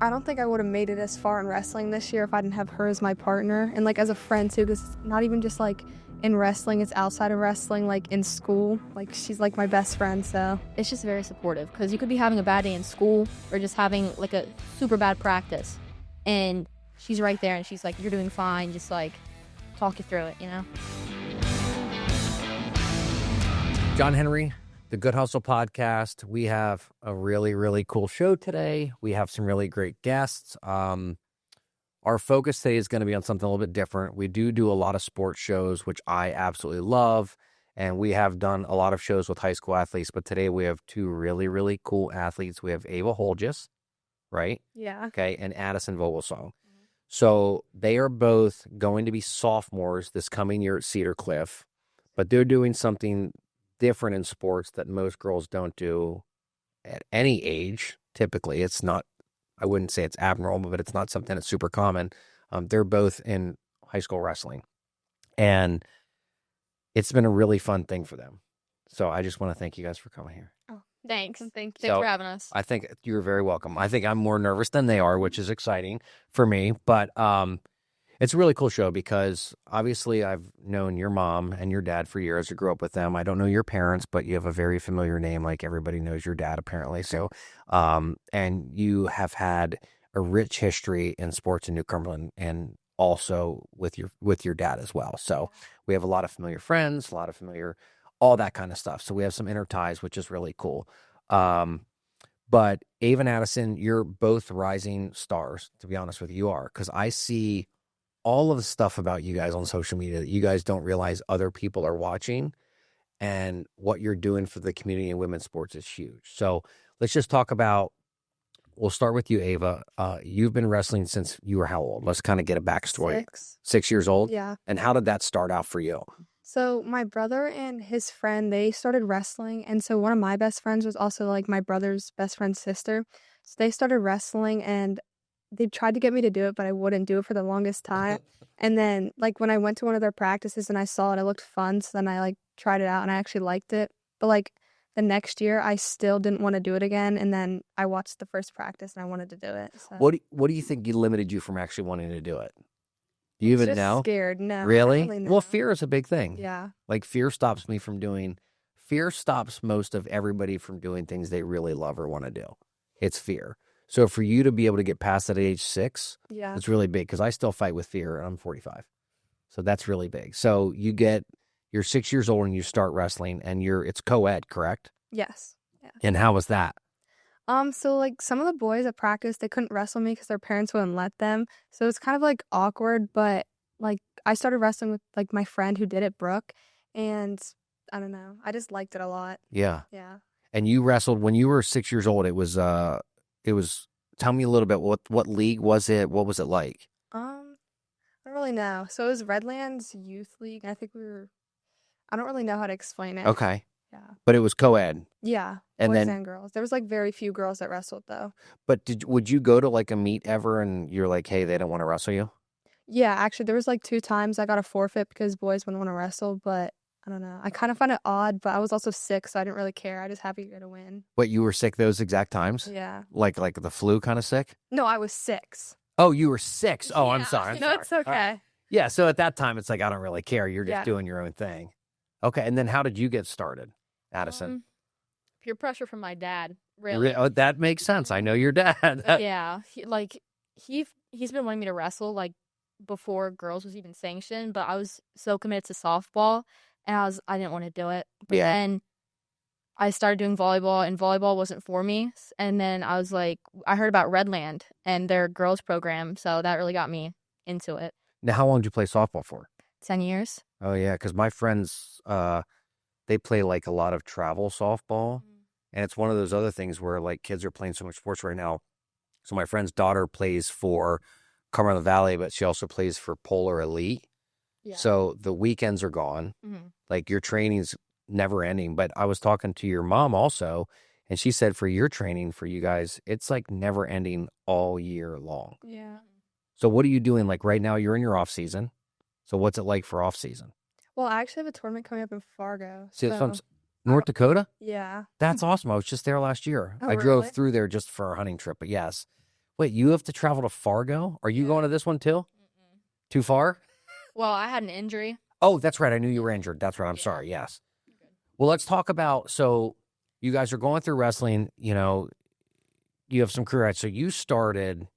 I don't think I would have made it as far in wrestling this year if I didn't have her as my partner and like as a friend too, because it's not even just like in wrestling, it's outside of wrestling, like in school. Like she's like my best friend, so. It's just very supportive because you could be having a bad day in school or just having like a super bad practice. And she's right there and she's like, you're doing fine, just like talk you through it, you know? John Henry, the Good Hustle Podcast. We have a really, really cool show today. We have some really great guests. Our focus today is going to be on something a little bit different. We do a lot of sports shows, which I absolutely love. And we have done a lot of shows with high school athletes. But today we have two really, really cool athletes. We have Ava Holjes, right? Yeah. Okay, and Adyson Vogelsong. So they are both going to be sophomores this coming year at Cedar Cliff. But they're doing something different in sports that most girls don't do at any age. Typically, it's not, I wouldn't say it's abnormal, but it's not something that's super common. They're both in high school wrestling, and it's been a really fun thing for them. So I just want to thank you guys for coming here. Oh, thanks. Thank you. Thanks for having us. I think you're very welcome. I think I'm more nervous than they are, which is exciting for me, but it's a really cool show because obviously I've known your mom and your dad for years. I grew up with them. I don't know your parents, but you have a very familiar name. Like everybody knows your dad apparently. So, and you have had a rich history in sports in New Cumberland and also with your dad as well. So we have a lot of familiar friends, a lot of familiar, all that kind of stuff. So we have some inner ties, which is really cool. But Ava and Adyson, you're both rising stars, to be honest with you, are, because I see all of the stuff about you guys on social media that you guys don't realize other people are watching, and what you're doing for the community in women's sports is huge. So let's just talk about, we'll start with you, Ava. You've been wrestling since you were how old? Let's kind of get a backstory. 6 years old? Yeah. And how did that start out for you? So my brother and his friend, they started wrestling. And so one of my best friends was also like my brother's best friend's sister. So they started wrestling and they tried to get me to do it, but I wouldn't do it for the longest time. And then like when I went to one of their practices and I saw it, it looked fun. So then I like tried it out and I actually liked it. But like the next year I still didn't want to do it again. And then I watched the first practice and I wanted to do it. So. What do you think limited you from actually wanting to do it? Do you even just know? Scared. No. Really? Really know. Well, fear is a big thing. Yeah. Like fear stops most of everybody from doing things they really love or want to do. It's fear. So for you to be able to get past that at age 6, yeah, it's really big because I still fight with fear and I'm 45. So that's really big. So you're 6 years old and you start wrestling and it's co-ed, correct? Yes. Yeah. And how was that? So like some of the boys at practice, they couldn't wrestle me because their parents wouldn't let them. So it's kind of like awkward, but like I started wrestling with like my friend who did it, Brooke, and I don't know, I just liked it a lot. Yeah. Yeah. And you wrestled when you were 6 years old. It was tell me a little bit, what league was it? What was it like? I don't really know. So it was Redlands Youth League. I think I don't really know how to explain it. Okay. Yeah. But it was co-ed. Yeah. And boys then and girls. There was like very few girls that wrestled though. But would you go to like a meet ever and you're like, hey, they don't want to wrestle you? Yeah, actually there was like 2 times I got a forfeit because boys wouldn't want to wrestle, but I don't know. I kind of find it odd, but I was also sick, so I didn't really care. I just happy to get a win. But you were sick those exact times? Yeah. Like the flu kind of sick? No, I was 6. Oh, you were 6. Oh, I'm sorry. No, it's okay. Right. Yeah, so at that time, it's like, I don't really care. You're just doing your own thing. Okay, and then how did you get started, Adyson? Peer pressure from my dad, really. Oh, that makes sense. I know your dad. Yeah, he's been wanting me to wrestle, like, before girls was even sanctioned, but I was so committed to softball, and I didn't want to do it. But then I started doing volleyball, and volleyball wasn't for me. And then I was like, I heard about Redland and their girls program, so that really got me into it. Now, how long did you play softball for? 10 years. Oh, yeah, because my friends, they play like a lot of travel softball, and it's one of those other things where like kids are playing so much sports right now. So my friend's daughter plays for Cumberland Valley, but she also plays for Polar Elite. Yeah. So the weekends are gone. Mm-hmm. Like your training's never ending. But I was talking to your mom also, and she said for your training for you guys, it's like never ending all year long. Yeah. So what are you doing? Like right now you're in your off season. So what's it like for off season? Well, I actually have a tournament coming up in Fargo. North Dakota? Yeah. That's awesome. I was just there last year. Oh, I drove really? through there just for a hunting trip, but yes. Wait, you have to travel to Fargo? Are you going to this one too? Mm-mm. Too far? Well, I had an injury. Oh, that's right. I knew you were injured. That's right. I'm sorry. Yes. Well, let's talk about, so you guys are going through wrestling, you know, you have some career. So you started,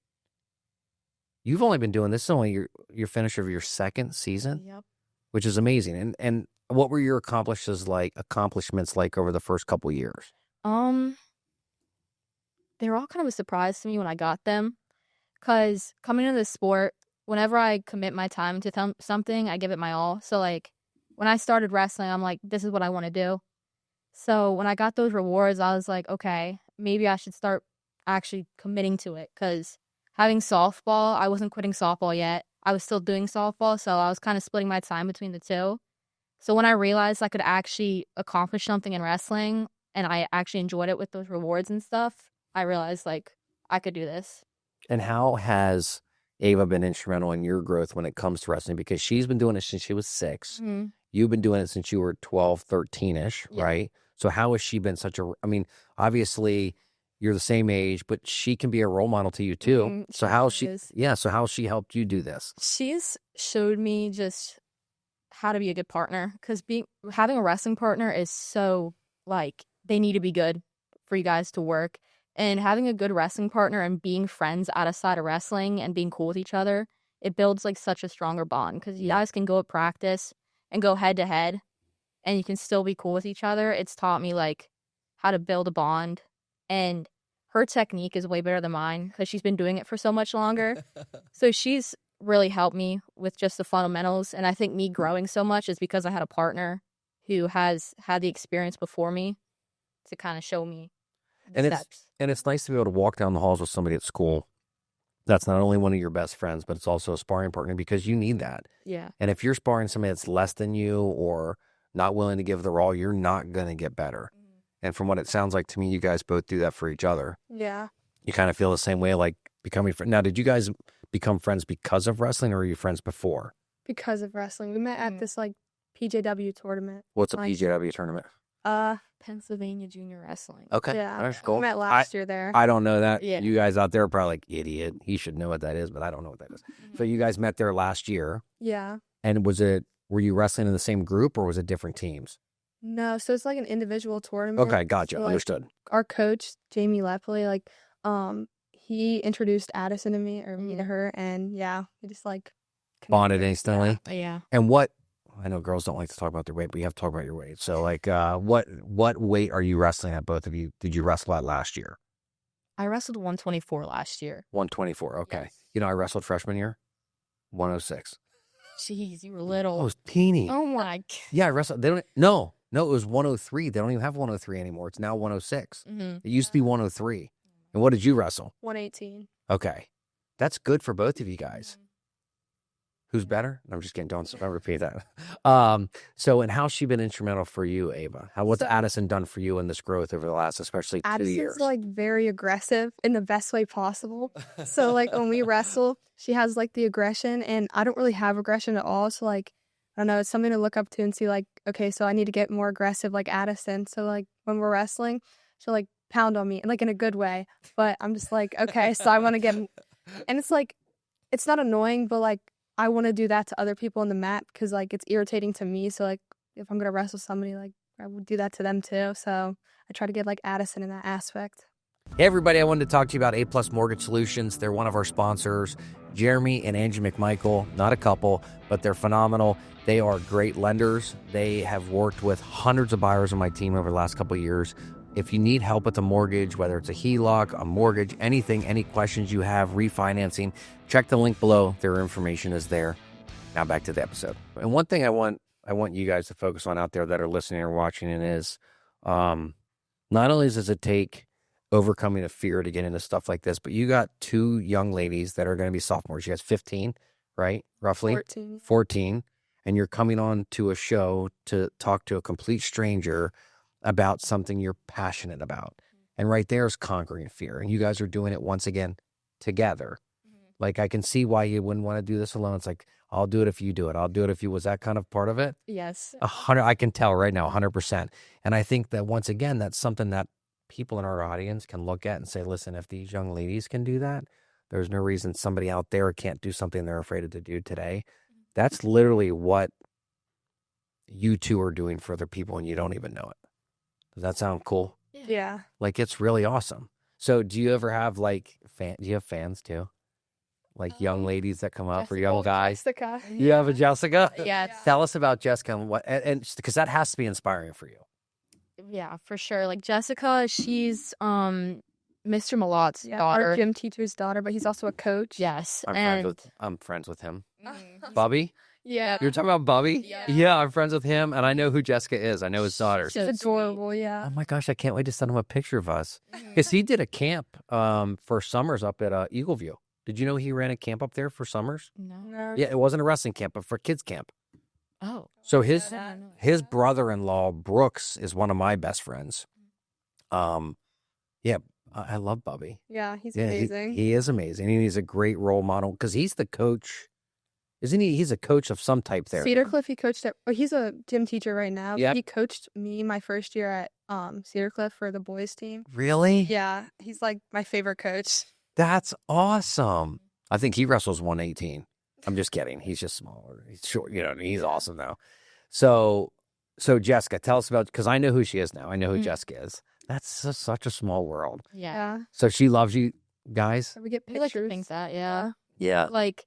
you've only been doing this, is only your finish of your second season, Yep. which is amazing. And what were your accomplishments like over the first couple years? They were all kind of a surprise to me when I got them, because coming into the sport, whenever I commit my time to something, I give it my all. So, like, when I started wrestling, I'm like, this is what I want to do. So when I got those rewards, I was like, okay, maybe I should start actually committing to it, because having softball, I wasn't quitting softball yet. I was still doing softball, so I was kind of splitting my time between the two. So when I realized I could actually accomplish something in wrestling and I actually enjoyed it with those rewards and stuff, I realized, like, I could do this. And how has Ava been instrumental in your growth when it comes to wrestling? Because she's been doing it since she was 6. Mm-hmm. You've been doing it since you were 12, 13-ish, Yeah. right? So how has she been I mean, obviously you're the same age, but she can be a role model to you too. Mm-hmm. So how is. has she helped you do this? She's showed me just how to be a good partner, because having a wrestling partner is so, like, they need to be good for you guys to work. And having a good wrestling partner and being friends outside of wrestling and being cool with each other, it builds, like, such a stronger bond, because you guys can go at practice and go head to head and you can still be cool with each other. It's taught me, like, how to build a bond. And her technique is way better than mine, because she's been doing it for so much longer. So she's really helped me with just the fundamentals. And I think me growing so much is because I had a partner who has had the experience before me to kind of show me the steps. And it's nice to be able to walk down the halls with somebody at school that's not only one of your best friends, but it's also a sparring partner, because you need that. Yeah. And if you're sparring somebody that's less than you or not willing to give their all, you're not going to get better. Mm-hmm. And from what it sounds like to me, you guys both do that for each other. Yeah. You kind of feel the same way, like becoming friends. Now, did you guys become friends because of wrestling, or were you friends before? Because of wrestling. We met at this, like, PJW tournament. What's a PJW tournament? Pennsylvania Junior Wrestling. Okay. Yeah. That's cool. We met last year there. I don't know that. Yeah. You guys out there are probably like, idiot. He should know what that is, but I don't know what that is. Mm-hmm. So you guys met there last year. Yeah. And were you wrestling in the same group, or was it different teams? No, so it's like an individual tournament. Okay, gotcha. So, like, understood. Our coach, Jamie Lepley, like, he introduced Adyson to me, or me to her, and yeah, we just, like, Bonded instantly. Yeah. And I know girls don't like to talk about their weight, but you have to talk about your weight. So, like, what weight are you wrestling at, both of you? Did you wrestle at last year? I wrestled 124 last year. 124. Okay. Yes. You know, I wrestled freshman year, 106. Jeez, you were little. I was teeny. Oh my. Yeah, I wrestled. No, it was 103. They don't even have 103 anymore. It's now 106. Mm-hmm. It used to be 103. And what did you wrestle? 118. Okay. That's good for both of you guys. Who's better? No, I'm just kidding. Don't repeat that. So, and how's she been instrumental for you, Ava? What's Adyson done for you in this growth over the last, especially 2 years? Addison's, like, very aggressive in the best way possible. So, like, when we wrestle, she has, like, the aggression, and I don't really have aggression at all. So, like, I don't know, it's something to look up to and see, like, okay, so I need to get more aggressive like Adyson. So, like, when we're wrestling, she'll, like, pound on me, and, like, in a good way. But I'm just like, okay, so I want to get, and it's, like, it's not annoying, but, like, I want to do that to other people on the mat, because, like, it's irritating to me. So, like, if I'm going to wrestle somebody, like, I would do that to them too. So I try to get, like, Adyson in that aspect. Hey, everybody. I wanted to talk to you about A+ Mortgage Solutions. They're one of our sponsors, Jeremy and Angie McMichael. Not a couple, but they're phenomenal. They are great lenders. They have worked with hundreds of buyers on my team over the last couple of years. If you need help with a mortgage, whether it's a HELOC, a mortgage, anything, any questions you have, refinancing, check the link below. Their information is there. Now back to the episode. And one thing I want you guys to focus on out there that are listening or watching it is, not only does it take overcoming a fear to get into stuff like this, but you got 2 young ladies that are going to be sophomores. You guys 15, right? Roughly 14. And you're coming on to a show to talk to a complete stranger about something you're passionate about. And right there is conquering fear. And you guys are doing it once again together. Like, I can see why you wouldn't want to do this alone. It's like, I'll do it if you do it. I'll do it if you. Was that kind of part of it? Yes. 100. I can tell right now, 100%. And I think that once again, that's something that people in our audience can look at and say, listen, if these young ladies can do that, There's no reason somebody out there can't do something they're afraid to do today. That's literally what you two are doing for other people and you don't even know it. Does that sound cool? Yeah. Like, it's really awesome. So do you ever have do you have fans too? Like young ladies that come up or young guys? Jessica. You have a Jessica? Yeah. Tell us about Jessica and because that has to be inspiring for you. Yeah, for sure. Like Jessica, she's Mr. Malot's daughter. Our gym teacher's daughter, but he's also a coach. Yes. I'm friends with him. Bubby? Yeah. You're talking about Bubby? Yeah. I'm friends with him, and I know who Jessica is. I know his daughter. So She's adorable, yeah. Oh my gosh, I can't wait to send him a picture of us. Because he did a camp for summers up at 𝐫𝐽. Did you know he ran a camp up there for summers? No. Yeah, it wasn't a wrestling camp, but for kids camp. Oh. So his brother-in-law, Brooks, is one of my best friends. Yeah, I love Bubby. Yeah, he's amazing. He is amazing. And he's a great role model because he's the coach. Isn't he? He's a coach of some type there. Cedar Cliff, he coached at, he's a gym teacher right now. Yep. He coached me my first year at Cedar Cliff for the boys team. Really? Yeah, he's like my favorite coach. That's awesome. I think he wrestles 118. I'm just kidding. He's just smaller. He's short. He's awesome though. So Jessica, tell us about, because I know who she is now. I know who Jessica is. That's such a small world. Yeah. So she loves you guys? We get We like pictures. to think that, yeah. Yeah. Like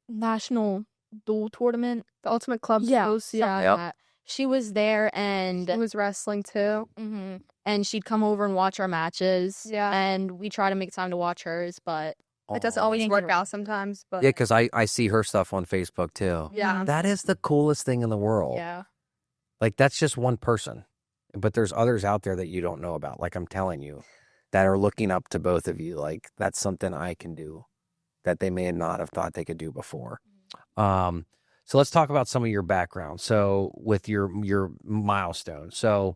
national duel tournament. The Ultimate Club Yeah. host, something yeah. like Yep. that. She was there and He was wrestling too. and she'd come over and watch our matches. Yeah. And we try to make time to watch hers, but It doesn't Aw. always didn't work get- out sometimes, but Yeah, because I see her stuff on Facebook too. yeah. That is the coolest thing in the world. yeah. Like, that's just one person. But there's others out there that you don't know about. Like I'm telling you, that are looking up to both of you. Like, that's something I can do that they may not have thought they could do before. So let's talk about some of your background. So with your milestones. So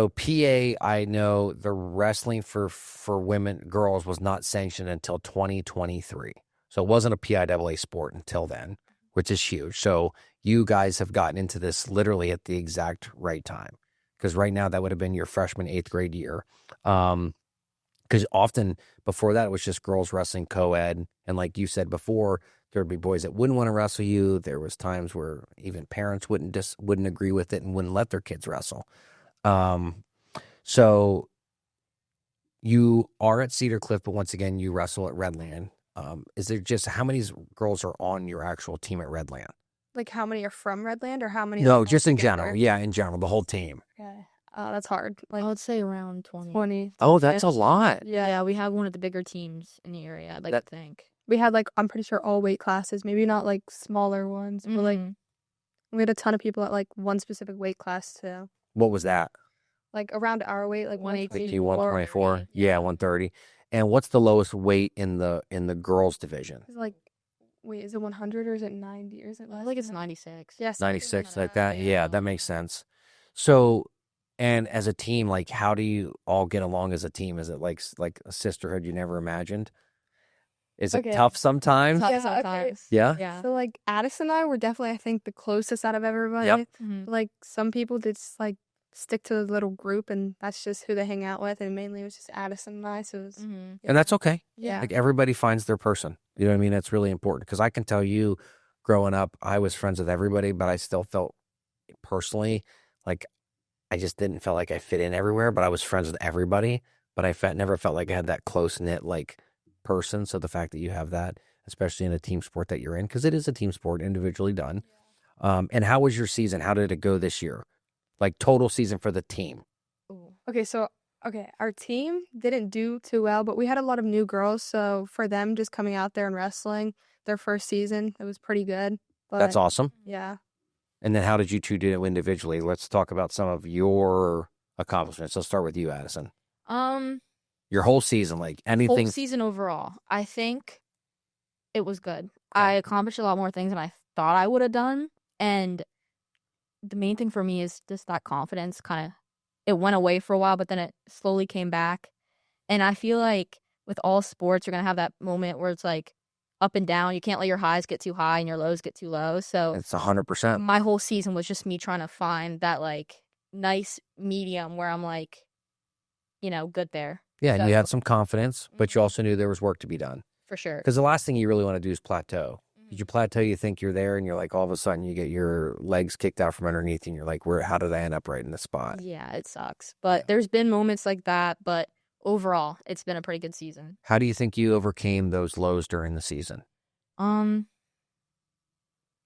PA, I know the wrestling for girls was not sanctioned until 2023. So it wasn't a PIAA sport until then, which is huge. So you guys have gotten into this literally at the exact right time. Because right now that would have been your freshman 8th grade year. Because often before that, it was just girls wrestling co-ed. And like you said before, there would be boys that wouldn't want to wrestle you. There was times where even parents wouldn't agree with it and wouldn't let their kids wrestle. So you are at Cedar Cliff, but once again, you wrestle at Redland. Is there just, how many girls are on your actual team at Redland? Like how many are from Redland or how many? No, are just in together? general. Yeah, in general, the whole team. Okay. That's hard. I Like would say around 20. 20. Oh, that's a lot. Yeah, we have one of the bigger teams in the area, I'd like to think. We had like, I'm pretty sure all weight classes, maybe not like smaller ones, but like we had a ton of people at like one specific weight class too. What was that? Like around our weight, like 118. 124. 124. Yeah, 130. And what's the lowest weight in the girls division? It's like, wait, is it 100 or is it 90 or is it I less think it's than that? 96. Yes. 96, like that. Yeah, that makes sense. So, and as a team, like, how do you all get along as a team? Is it like a sisterhood you never imagined? Is it Okay. tough sometimes? Tough Yeah, okay. sometimes. Yeah? Yeah. So like Adyson and I were definitely, I think, the closest out of everybody. Yep. Like some people just like stick to a little group and that's just who they hang out with. And mainly it was just Adyson and I. So it was, And that's okay. yeah. Like, everybody finds their person. You know what I mean? That's really important. Because I can tell you, growing up, I was friends with everybody, but I still felt personally like I just didn't feel like I fit in everywhere, but I was friends with everybody. But I never felt like I had that close-knit like person. So the fact that you have that, especially in a team sport that you're in, because it is a team sport, individually done. And how was your season? How did it go this year? Like, total season for the team. Okay, so our team didn't do too well, but we had a lot of new girls. So for them just coming out there and wrestling their first season, it was pretty good. But That's awesome. yeah. And then how did you two do individually? Let's talk about some of your accomplishments. Let's start with you, Adyson. Your whole season, like anything. Whole season overall, I think it was good. I accomplished a lot more things than I thought I would have done. And the main thing for me is just that confidence it went away for a while, but then it slowly came back. And I feel like with all sports, you're going to have that moment where it's like up and down. You can't let your highs get too high and your lows get too low. So It's 100%. my whole season was just me trying to find that like nice medium where I'm like, good there. Yeah, and you So- had some confidence, but you also knew there was work to be done. For sure. Because the last thing you really want to do is plateau. Did you plateau, you think you're there, and you're like, all of a sudden you get your legs kicked out from underneath you, and you're like, how did I end up right in this spot? Yeah, it sucks. But there's been moments like that, but overall, it's been a pretty good season. How do you think you overcame those lows during the season?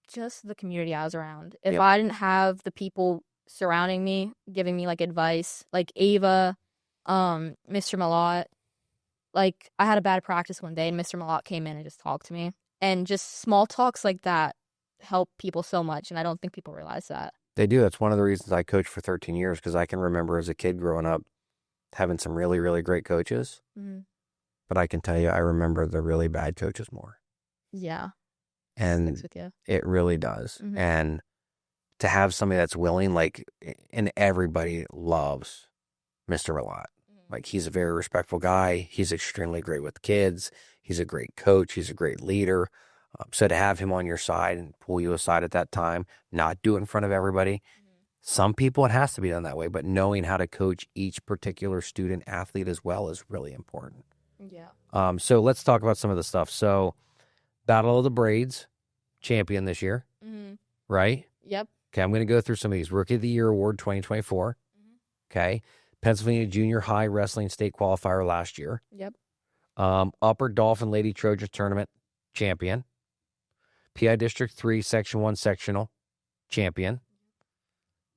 Just the community I was around. If Yep. I didn't have the people surrounding me, giving me like advice, like Ava, Mr. Malott, like I had a bad practice one day and Mr. Malott came in and just talked to me. And just small talks like that help people so much. And I don't think people realize that. They do. That's one of the reasons I coached for 13 years, because I can remember as a kid growing up having some really, really great coaches. Mm-hmm. But I can tell you, I remember the really bad coaches more. Yeah. And Sticks with you. it really does. Mhm. And to have somebody that's willing, like, and everybody loves Mr. Malott. Like, he's a very respectful guy. He's extremely great with kids. He's a great coach. He's a great leader. So to have him on your side and pull you aside at that time, not do it in front of everybody. Some people, it has to be done that way, but knowing how to coach each particular student athlete as well is really important. Yeah. So let's talk about some of the stuff. So Battle of the Braids, champion this year, Mm-hmm. right? Yep. Okay, I'm going to go through some of these. Rookie of the Year Award 2024. Okay. Pennsylvania Junior High Wrestling State Qualifier last year. Yep. Upper Dolphin Lady Trojans Tournament champion. PI District 3 Section 1 Sectional champion.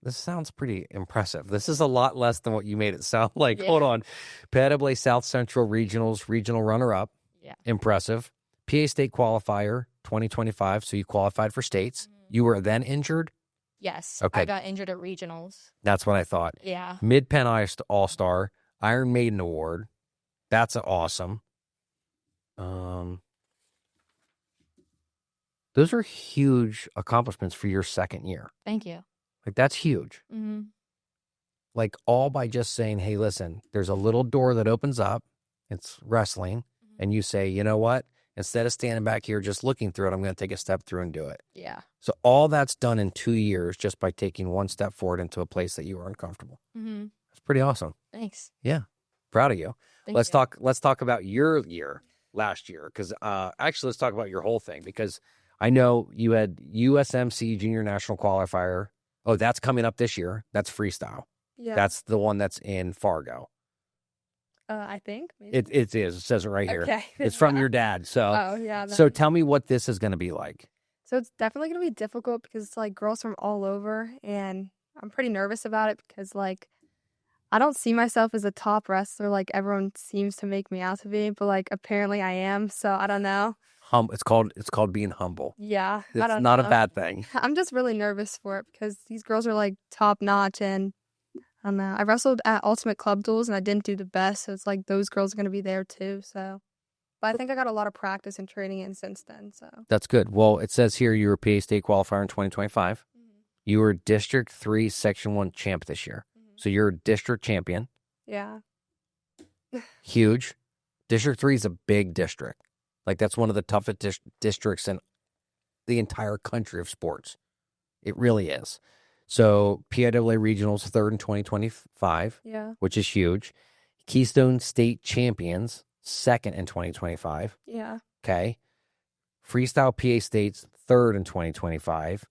This sounds pretty impressive. This is a lot less than what you made it sound like. Yeah. Hold on. PIAA South Central Regionals Regional Runner-Up. Yeah. Impressive. PA State Qualifier 2025. So you qualified for states. You were then injured? Yes. Okay. I got injured at regionals. That's what I thought. Yeah. Mid-Penn All-Star, Iron Maiden Award. That's awesome. Those are huge accomplishments for your second year. Thank you. Like, that's huge. Mm-hmm. Like, all by just saying, hey, listen, there's a little door that opens up. It's wrestling. And you say, you know what? Instead of standing back here just looking through it, I'm going to take a step through and do it. Yeah. So all that's done in 2 years just by taking one step forward into a place that you were uncomfortable. Mm-hmm. That's pretty awesome. Thanks. Yeah. Proud of you. Thank Let's you. talk about your year last year, because actually let's talk about your whole thing, because I know you had USMC Junior National Qualifier. Oh, that's coming up this year. That's freestyle. Yeah. That's the one that's in Fargo. I think. Maybe. It is. It says it right here. Okay. It's from your dad. So Oh, yeah. so tell me what this is going to be like. So it's definitely going to be difficult because it's like girls from all over, and I'm pretty nervous about it because like I don't see myself as a top wrestler like everyone seems to make me out to be, but like apparently I am, so I don't know. It's called being humble. Yeah, I It's don't not know. a bad thing. I'm just really nervous for it because these girls are like top notch, and I don't know. I wrestled at Ultimate Club Duels and I didn't do the best, so it's like those girls are going to be there too, so. But I think I got a lot of practice and training in since then, so. That's good. Well, it says here you were PA State qualifier in 2025. You were District 3 Section 1 champ this year. So you're a district champion. Yeah. Huge. District 3 is a big district. Like, that's one of the toughest districts in the entire country of sports. It really is. So PIAA Regionals, third in 2025, Yeah. which is huge. Keystone State Champions, second in 2025. Yeah. Okay. Freestyle PA States, third in 2025.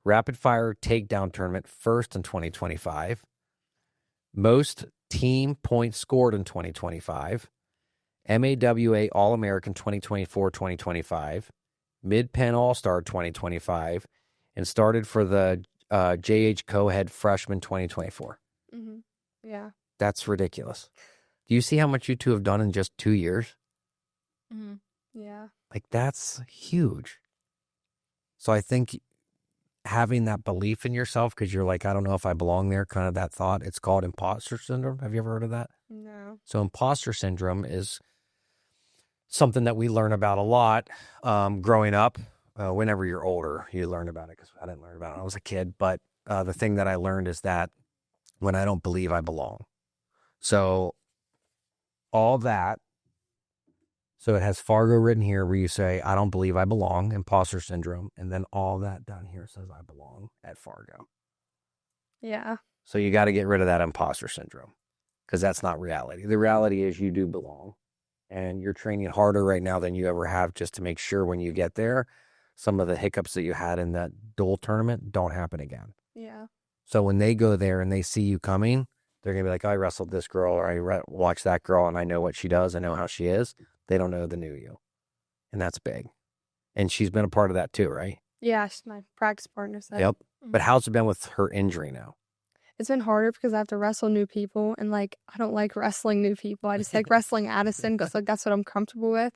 Rapid Fire Takedown Tournament, first in 2025. Most team points scored in 2025. MAWA All-American 2024-2025. Mid-Penn All-Star 2025. And started for the 𝐠𝐲𝐫𝐞𝐬 Freshman 2024. Mhm. Yeah. That's ridiculous. Do you see how much you two have done in just 2 years? Mm-hmm. Yeah. Like, that's huge. So I think having that belief in yourself, because you're like, I don't know if I belong there, kind of that thought, it's called imposter syndrome. Have you ever heard of that? No. So imposter syndrome is something that we learn about a lot growing up. Whenever you're older, you learn about it, because I didn't learn about it when I was a kid. But the thing that I learned is that when I don't believe I belong. So all that. So it has Fargo written here where you say, I don't believe I belong, imposter syndrome. And then all that down here says I belong at Fargo. Yeah. So you got to get rid of that imposter syndrome. because that's not reality. The reality is you do belong, and you're training harder right now than you ever have just to make sure when you get there, some of the hiccups that you had in that dual tournament don't happen again. Yeah. So when they go there and they see you coming, they're going to be like, I wrestled this girl, or I watched that girl and I know what she does. I know how she is. They don't know the new you. And that's big. And she's been a part of that too, right? Yeah, she's my practice partner. So. Yep. But how's it been with her injury now? It's been harder because I have to wrestle new people, and like I don't like wrestling new people. I just like wrestling Adyson because like that's what I'm comfortable with.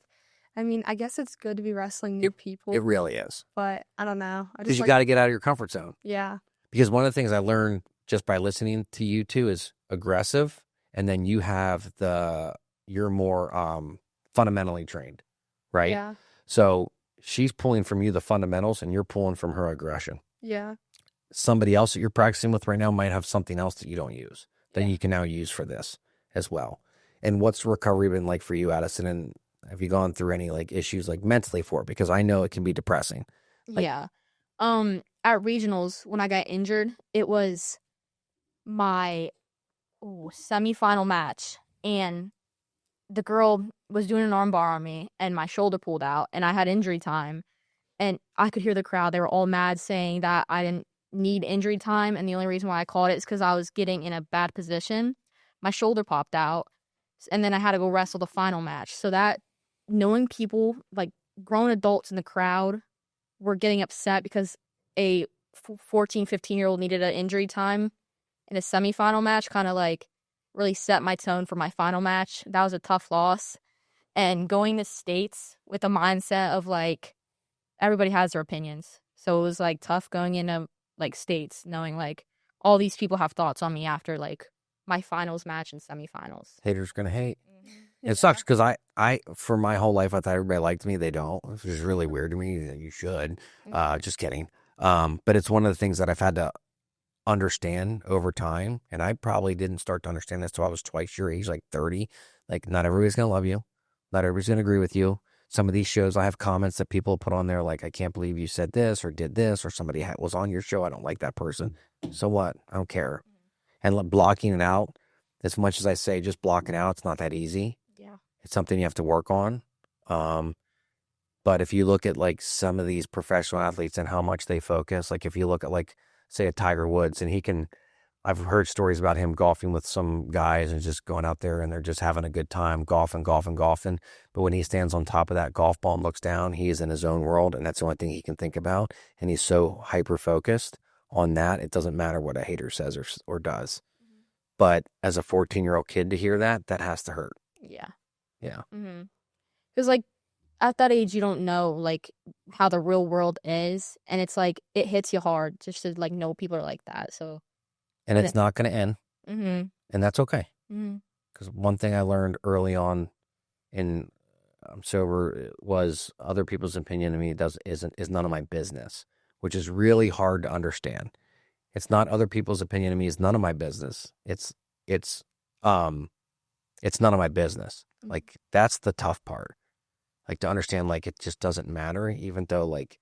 I mean, I guess it's good to be wrestling new people. It really is. But I don't know. Because you got to get out of your comfort zone. Yeah. Because one of the things I learned just by listening to you two is aggressive, and then you have you're more fundamentally trained, right? Yeah. So she's pulling from you the fundamentals, and you're pulling from her aggression. Yeah. Somebody else that you're practicing with right now might have something else that you don't use that you can now use for this as well. And what's recovery been like for you, Adyson? And have you gone through any like issues like mentally for it? Because I know it can be depressing. Yeah. At regionals, when I got injured, it was my semifinal match, and the girl was doing an armbar on me, and my shoulder pulled out, and I had injury time, and I could hear the crowd. They were all mad, saying that I didn't need injury time, and the only reason why I called it is because I was getting in a bad position. My shoulder popped out, and then I had to go wrestle the final match. So that knowing people, like grown adults in the crowd, were getting upset because a 14, 15-year-old needed an injury time in a semifinal match kind of like really set my tone for my final match. That was a tough loss. And going to states with a mindset of like everybody has their opinions. So it was like tough going into like states knowing like all these people have thoughts on me after like my finals match and semifinals. Haters gonna hate. It sucks because I for my whole life I thought everybody liked me. They don't, which is really weird to me. You should. Just kidding. But it's one of the things that I've had to understand over time, and I probably didn't start to understand this till I was twice your age, like 30. Like, not everybody's gonna love you. Not everybody's gonna agree with you. Some of these shows, I have comments that people put on there like, I can't believe you said this or did this, or somebody was on your show. I don't like that person. So what? I don't care. And blocking it out, as much as I say just blocking out, it's not that easy. Yeah. It's something you have to work on. But if you look at like some of these professional athletes and how much they focus, like if you look at like, say, a Tiger Woods, and I've heard stories about him golfing with some guys and just going out there and they're just having a good time golfing. But when he stands on top of that golf ball and looks down, he is in his own world, and that's the only thing he can think about. And he's so hyper-focused on that, it doesn't matter what a hater says or does. Mm-hmm. But as a 14-year-old kid to hear that has to hurt. Yeah. Yeah. Mm-hmm. Because, like, at that age, you don't know, like, how the real world is. And it's, like, it hits you hard just to, like, know people are like that. So. And it's not going to end. Mm-hmm. And that's okay. Because one thing I learned early on in I'm sober was other people's opinion of me is none of my business, which is really hard to understand. It's not other people's opinion of me is none of my business. It's none of my business. Like, that's the tough part. Like, to understand, like, it just doesn't matter, even though, like,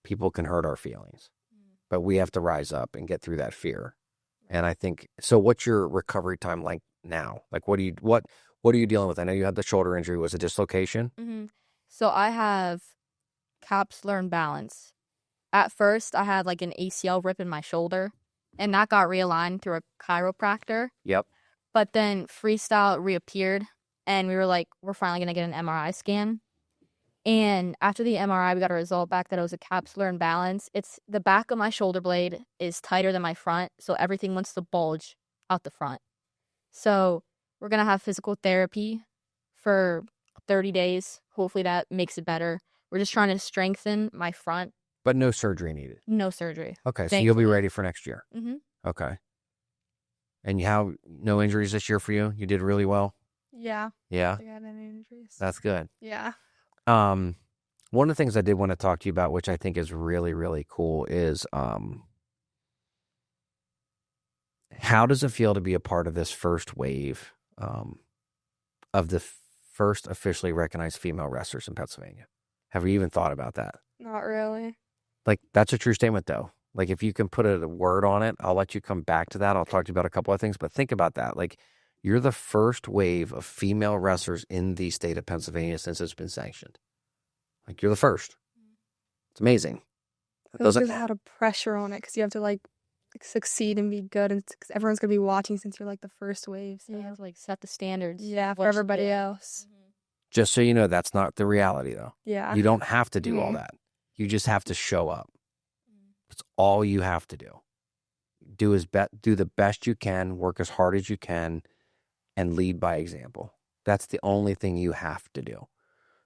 people can hurt our feelings. But we have to rise up and get through that fear. And I think, so what's your recovery time like now? Like, what are you dealing with? I know you had the shoulder injury. Was it dislocation? Mm-hmm. So I have capsular imbalance. At first, I had like an ACL rip in my shoulder, and that got realigned through a chiropractor. Yep. But then freestyle reappeared, and we were like, we're finally going to get an MRI scan. And after the MRI, we got a result back that it was a capsular imbalance. It's the back of my shoulder blade is tighter than my front, so everything wants to bulge out the front. So we're going to have physical therapy for 30 days. Hopefully that makes it better. We're just trying to strengthen my front. But no surgery needed? No surgery. Okay, so you'll be ready for next year? Mm-hmm. Okay. And you have no injuries this year for you? You did really well? Yeah. Yeah? I got any injuries. That's good. Yeah. One of the things I did want to talk to you about, which I think is really, really cool, is how does it feel to be a part of this first wave of the first officially recognized female wrestlers in Pennsylvania? Have you even thought about that? Not really. Like, that's a true statement, though. Like, if you can put a word on it, I'll let you come back to that. I'll talk to you about a couple of things, but think about that. Like, You're the first wave of female wrestlers in the state of Pennsylvania since it's been sanctioned. Like, you're the first. It's amazing. There's a lot of pressure on it because you have to like succeed and be good, and because everyone's gonna be watching since you're like the first wave. So you have to like set the standards. Yeah, for everybody else. Just so you know, that's not the reality, though. Yeah. You don't have to do all that. You just have to show up. That's all you have to do. Do the best you can, work as hard as you can, and lead by example. That's the only thing you have to do.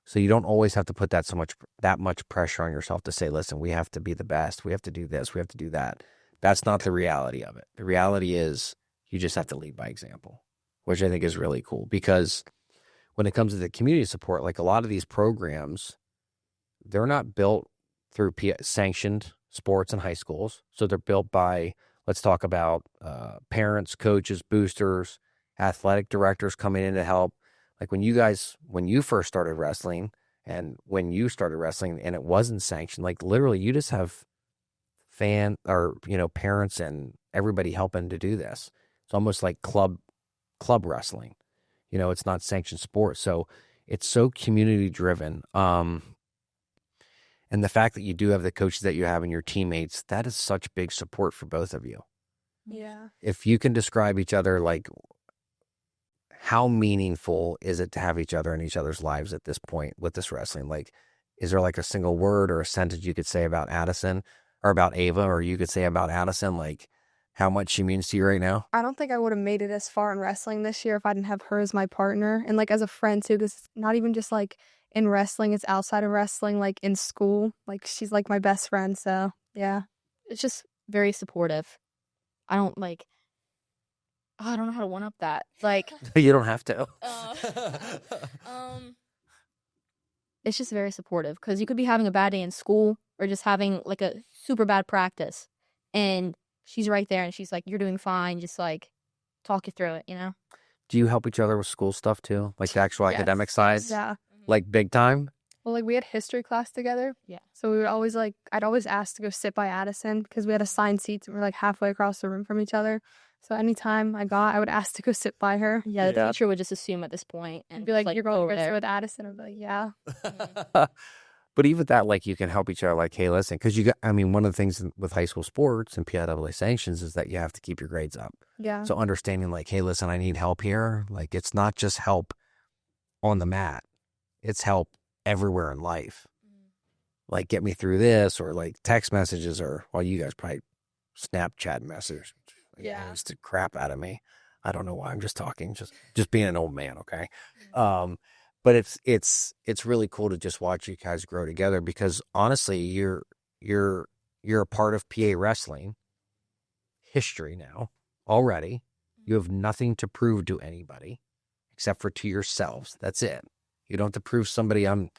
So you don't always have to put that much pressure on yourself to say, listen, we have to be the best. We have to do this. We have to do that. That's not the reality of it. The reality is you just have to lead by example, which I think is really cool, because when it comes to the community support, like a lot of these programs, they're not built through sanctioned sports in high schools. So they're built by, let's talk about parents, coaches, boosters, athletic directors coming in to help. Like when you first started wrestling and when you started wrestling and it wasn't sanctioned, like literally you just have parents and everybody helping to do this. It's almost like club wrestling. It's not sanctioned sport. So it's so community driven. And the fact that you do have the coaches that you have and your teammates, that is such big support for both of you. Yeah. If you can describe each other, like, how meaningful is it to have each other in each other's lives at this point with this wrestling? Like, is there like a single word or a sentence you could say about Adyson or about Ava, or you could say about Adyson, like how much she means to you right now? I don't think I would have made it as far in wrestling this year if I didn't have her as my partner and like as a friend too, because it's not even just like in wrestling, it's outside of wrestling, like in school. Like she's like my best friend. So yeah, it's just very supportive. I don't know how to one up that. Like you don't have to. It's just very supportive because you could be having a bad day in school or just having like a super bad practice, and she's right there and she's like, "You're doing fine." Just like talk you through it, Do you help each other with school stuff too, like the actual academic side? Yeah. Like big time? Well, like we had history class together. Yeah. So we would always I'd always ask to go sit by Adyson because we had assigned seats and we're like halfway across the room from each other. So anytime I would ask to go sit by her. Yeah, the teacher would just assume at this point and be like, "You're going to there with Adyson." I'd be like, "Yeah." But even that, like, you can help each other, like, hey, listen, because one of the things with high school sports and PIAA sanctions is that you have to keep your grades up. Yeah. So understanding, like, hey, listen, I need help here. Like, it's not just help on the mat. It's help everywhere in life. Like, get me through this, or like text messages, or, well, you guys probably Snapchat messages. Yeah. It's the crap out of me. I don't know why I'm just talking, just being an old man. Okay. But it's really cool to just watch you guys grow together, because honestly, you're a part of PA wrestling history now already. You have nothing to prove to anybody except for to yourselves. That's it. You don't have to prove to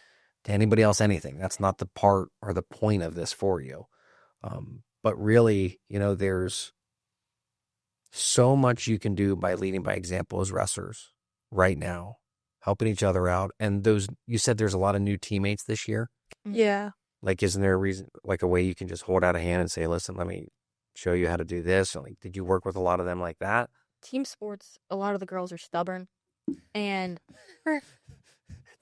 anybody else anything. That's not the part or the point of this for you. But really, there's so much you can do by leading by example as wrestlers right now, helping each other out. And you said there's a lot of new teammates this year. Yeah. Like, isn't there a reason, like a way you can just hold out a hand and say, listen, let me show you how to do this? Or like, did you work with a lot of them like that? Team sports, a lot of the girls are stubborn, and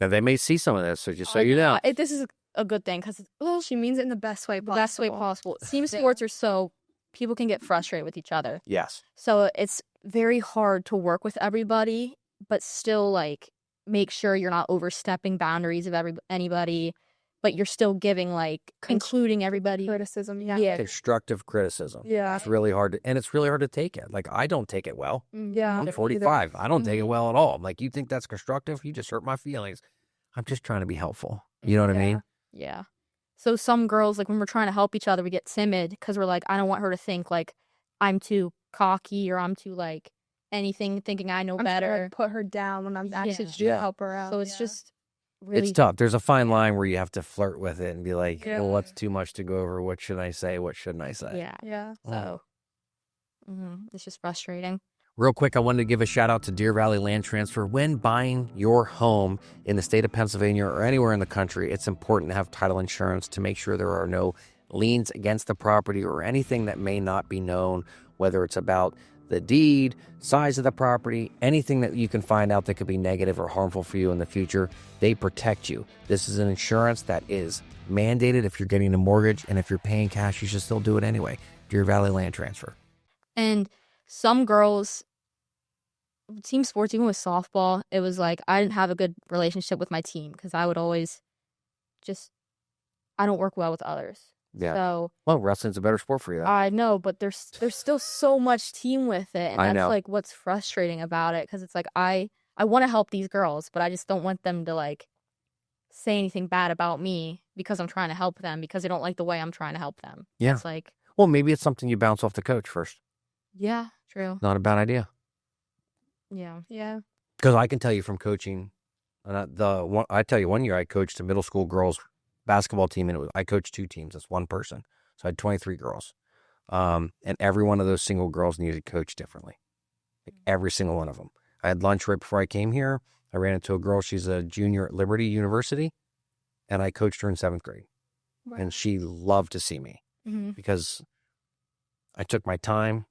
now they may see some of this, so just so you know. This is a good thing because She means it in the best way possible. Team sports are so people can get frustrated with each other. Yes. So it's very hard to work with everybody, but still like make sure you're not overstepping boundaries of anybody, but you're still giving including everybody. Criticism. Yeah. Constructive criticism. Yeah. It's really hard to take it. Like, I don't take it well. Yeah. I'm 45. I don't take it well at all. I'm like, you think that's constructive? You just hurt my feelings. I'm just trying to be helpful. You know what I mean? Yeah. So some girls, like when we're trying to help each other, we get timid because we're like, I don't want her to think like I'm too cocky or I'm too like anything, thinking I know better. To put her down when I'm actually just trying to help her out. So it's just really... It's tough. There's a fine line where you have to flirt with it and be like, well, what's too much to go over? What should I say? What shouldn't I say? Yeah. Yeah. So it's just frustrating. Real quick, I wanted to give a shout out to Deer Valley Land Transfer. When buying your home in the state of Pennsylvania or anywhere in the country, it's important to have title insurance to make sure there are no liens against the property or anything that may not be known, whether it's about the deed, size of the property, anything that you can find out that could be negative or harmful for you in the future, they protect you. This is an insurance that is mandated if you're getting a mortgage, and if you're paying cash, you should still do it anyway. Deer Valley Land Transfer. And some girls, team sports, even with softball, it was like I didn't have a good relationship with my team because I would always I don't work well with others. Yeah. So, well, wrestling's a better sport for you, though. I know, but there's still so much team with it, and I that's know. like what's frustrating about it, because it's like I want to help these girls, but I just don't want them to like say anything bad about me because I'm trying to help them, because they don't like the way I'm trying to help them. Yeah. It's like, well, maybe it's something you bounce off the coach first. yeah, true. Not a bad idea. Yeah. Yeah. Because I can tell you from coaching, I tell you, one year I coached a middle school girls basketball team, and I coached 2 teams. That's one person. So I had 23 girls. And every one of those single girls needed coached differently. Like every single one of them. I had lunch right before I came here. I ran into a girl. She's a junior at Liberty University, and I coached her in 7th grade. Wow. And she loved to see me because I took my time.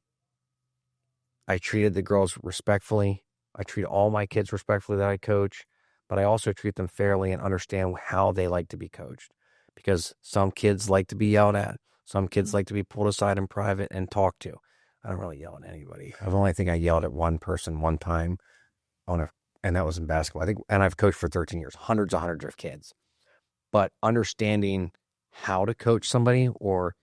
I treated the girls respectfully. I treat all my kids respectfully that I coach, but I also treat them fairly and understand how they like to be coached, because some kids like to be yelled at. Some kids like to be pulled aside in private and talked to. I don't really yell at anybody. I think I yelled at one person one time and that was in basketball. And I've coached for 13 years, hundreds of kids. But understanding how to coach somebody, or,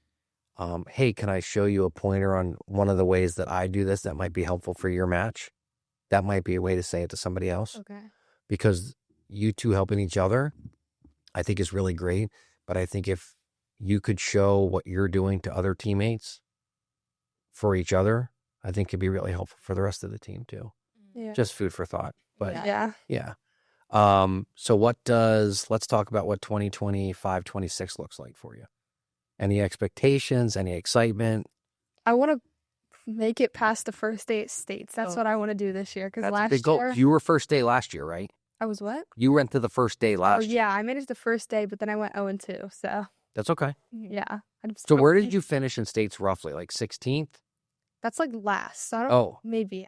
hey, can I show you a pointer on one of the ways that I do this that might be helpful for your match? That might be a way to say it to somebody else. Okay. Because you two helping each other, I think is really great. But I think if you could show what you're doing to other teammates for each other, I think could be really helpful for the rest of the team too. Yeah. Just food for thought. But Yeah. so let's talk about what 2025-26 looks like for you. Any expectations, any excitement? I want to make it past the first day at states. That's what I want to do this year. Because last big goal. year You were first day last year, right? I was what? You went to the first day last year. Yeah, I managed the first day, but then I went 0-2. So That's okay. yeah. So where did you finish in states roughly? Like 16th? That's like last. So I don't. Oh.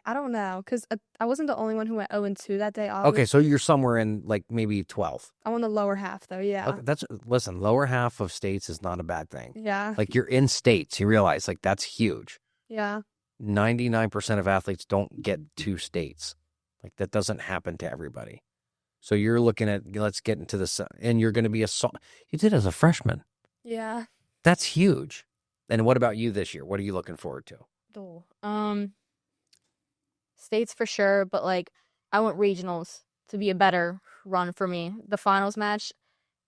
I don't know, because I wasn't the only one who went 0-2 that day. Okay, so you're somewhere in like maybe 12th. I'm on the lower half though. Yeah. Okay, listen, lower half of states is not a bad thing. Yeah. Like you're in states, you realize like that's huge. Yeah. 99% of athletes don't get 2 states. Like that doesn't happen to everybody. So you're looking at, let's get into this, and you're going to be you did as a freshman. Yeah. That's huge. And what about you this year? What are you looking forward to? States for sure, but like I want regionals to be a better run for me. The finals match,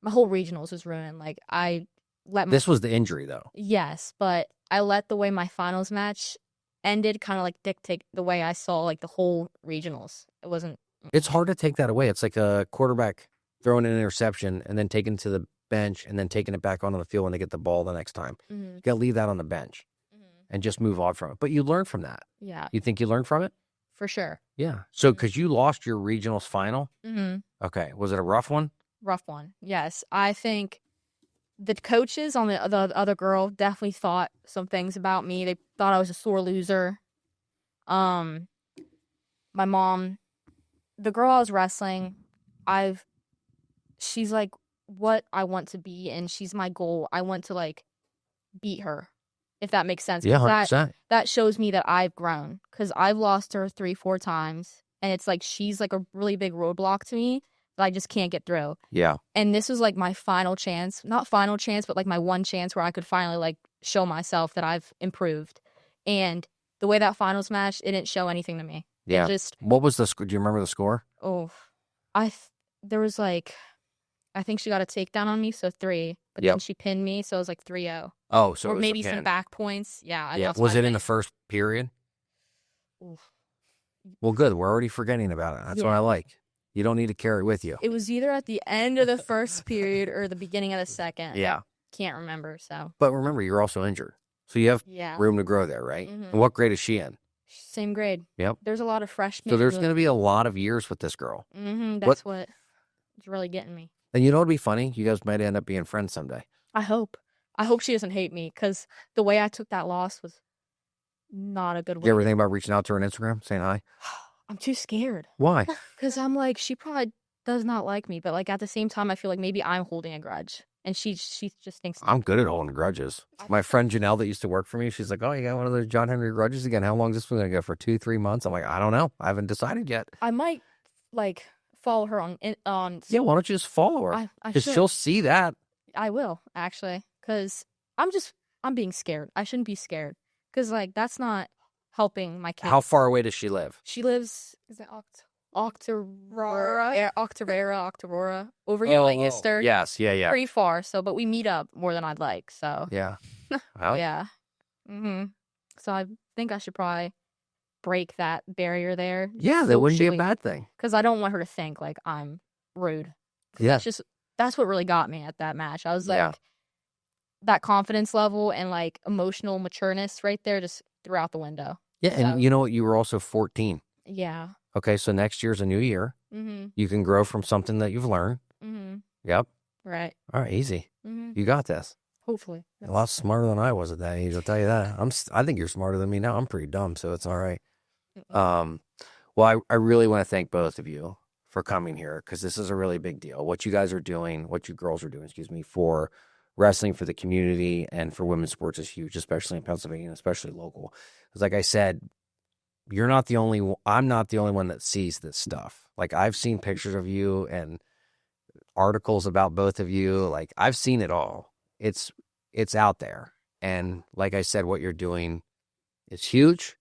my whole regionals was ruined. Like This was the injury though. Yes, but I let the way my finals match ended kind of like dictate the way I saw like the whole regionals. It wasn't. It's hard to take that away. It's like a quarterback throwing an interception and then taking it to the bench and then taking it back onto the field when they get the ball the next time. You got to leave that on the bench and just move on from it. But you learn from that. Yeah. You think you learned from it? For sure. Yeah. So because you lost your regionals final. Okay. Was it a rough one? Rough one. Yes. I think the coaches on the other girl definitely thought some things about me. They thought I was a sore loser. My mom, the girl I was wrestling, she's like what I want to be, and she's my goal. I want to like beat her, if that makes sense. Yeah, 100%. That shows me that I've grown, because I've lost her 3-4 times, and it's like she's like a really big roadblock to me that I just can't get through. Yeah. And this was like my final chance, not final chance, but like my one chance where I could finally like show myself that I've improved. And the way that finals match, it didn't show anything to me. Yeah. What was the score? Do you remember the score? Oh, there was like, I think she got a takedown on me, so 3. But then she pinned me, so it was like 3-0. Oh, so or maybe some back points. Yeah. Yeah. Was it in the first period? Oof. Well, good. We're already forgetting about it. That's what I like. You don't need to carry it with you. It was either at the end of the first period or the beginning of the second. Yeah. Can't remember. So. But remember, you're also injured, so you have room to grow there, right? And what grade is she in? Same grade. Yep. There's a lot of freshmen. So there's going to be a lot of years with this girl. That's what is really getting me. And you know what'd be funny? You guys might end up being friends someday. I hope. I hope she doesn't hate me, because the way I took that loss was not a good way. You ever think about reaching out to her on Instagram, saying hi? I'm too scared. Why? Because I'm like, she probably does not like me, but like at the same time, I feel like maybe I'm holding a grudge, and she just thinks I'm good at holding grudges. My friend Janelle that used to work for me, she's like, "Oh, you got one of those John Henry grudges again? How long is this one gonna go for? 2-3 months?" I'm like, "I don't know. I haven't decided yet." I might like follow her on Yeah, why don't you just follow her? I Because should. she'll see that. I will actually, because I'm being scared. I shouldn't be scared, because like that's not helping my kid. How far away does she live? She lives Is it Octorara over here, like Ister. Yes, yeah. Pretty far. So, but we meet up more than I'd like. So Yeah. Well, yeah. So I think I should probably break that barrier there. yeah, that wouldn't be a bad thing. Because I don't want her to think like I'm rude. Yeah. That's what really got me at that match. I was like, Yeah. that confidence level and like emotional matureness right there just threw out the window. Yeah, and you know what? You were also 14. Yeah. Okay, so next year's a new year. You can grow from something that you've learned. Yep. Right. All right, easy. You got this. Hopefully. A lot smarter than I was at that age, I'll tell you that. I think you're smarter than me now. I'm pretty dumb, so it's all right. Well, I really want to thank both of you for coming here, because this is a really big deal. What you guys are doing, what you girls are doing, for wrestling, for the community, and for women's sports is huge, especially in Pennsylvania, especially local. Because like I said, I'm not the only one that sees this stuff. Like, I've seen pictures of you and articles about both of you. Like, I've seen it all. It's out there. And like I said, what you're doing is huge.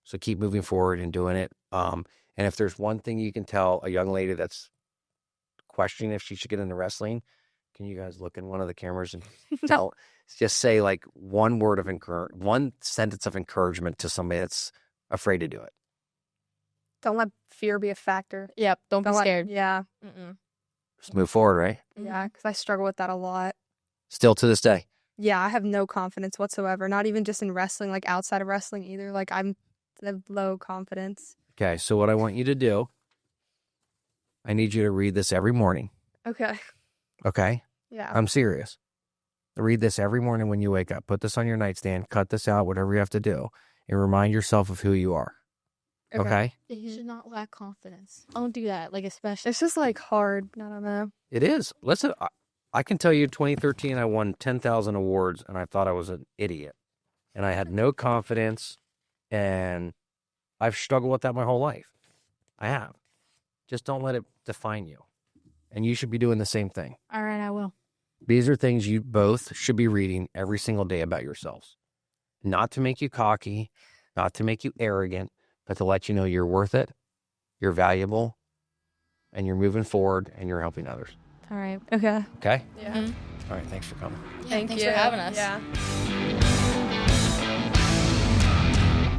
So keep moving forward and doing it. And if there's one thing you can tell a young lady that's questioning if she should get into wrestling, can you guys look in one of the cameras and just say like one sentence of encouragement to somebody that's afraid to do it? Don't let fear be a factor. Yep. Don't be scared. Yeah. Just move forward, right? Yeah, because I struggle with that a lot. Still to this day. Yeah, I have no confidence whatsoever. Not even just in wrestling, like outside of wrestling either. Like, I have low confidence. Okay, so what I want you to do, I need you to read this every morning. Okay. Okay? Yeah. I'm serious. Read this every morning when you wake up. Put this on your nightstand. Cut this out, whatever you have to do. And remind yourself of who you are. Okay? You should not lack confidence. Don't do that, like, especially. It's just like hard. I don't know. It is. Listen, I can tell you 2013 I won 10,000 awards and I thought I was an idiot. And I had no confidence, and I've struggled with that my whole life. I have. Just don't let it define you. And you should be doing the same thing. All right, I will. These are things you both should be reading every single day about yourselves. Not to make you cocky, not to make you arrogant, but to let you know you're worth it, you're valuable, and you're moving forward, and you're helping others. All right. Okay. Okay? Yeah. All right, thanks for coming. Thanks for having us. Yeah.